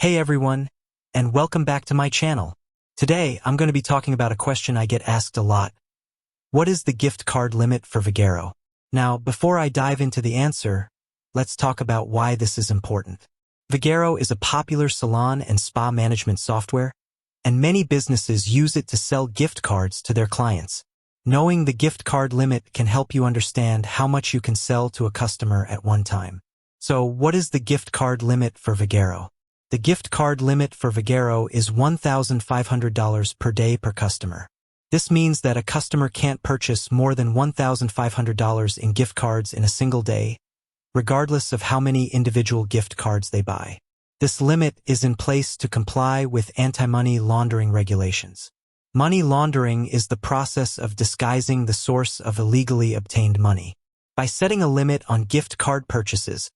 Hey everyone, and welcome back to my channel. Today, I'm going to be talking about a question I get asked a lot. What is the gift card limit for Vagaro? Now, before I dive into the answer, let's talk about why this is important. Vagaro is a popular salon and spa management software, and many businesses use it to sell gift cards to their clients. Knowing the gift card limit can help you understand how much you can sell to a customer at one time. So, what is the gift card limit for Vagaro? The gift card limit for Vagaro is $1,500 per day per customer. This means that a customer can't purchase more than $1,500 in gift cards in a single day, regardless of how many individual gift cards they buy. This limit is in place to comply with anti-money laundering regulations. Money laundering is the process of disguising the source of illegally obtained money. By setting a limit on gift card purchases,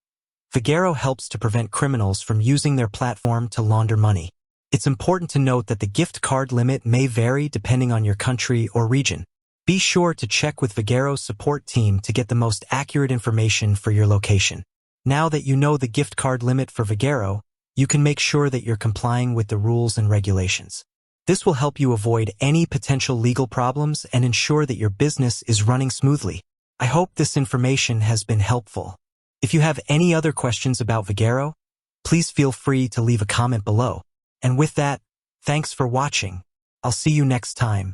Vagaro helps to prevent criminals from using their platform to launder money. It's important to note that the gift card limit may vary depending on your country or region. Be sure to check with Vagaro's support team to get the most accurate information for your location. Now that you know the gift card limit for Vagaro, you can make sure that you're complying with the rules and regulations. This will help you avoid any potential legal problems and ensure that your business is running smoothly. I hope this information has been helpful. If you have any other questions about Vagaro, please feel free to leave a comment below. And with that, thanks for watching. I'll see you next time.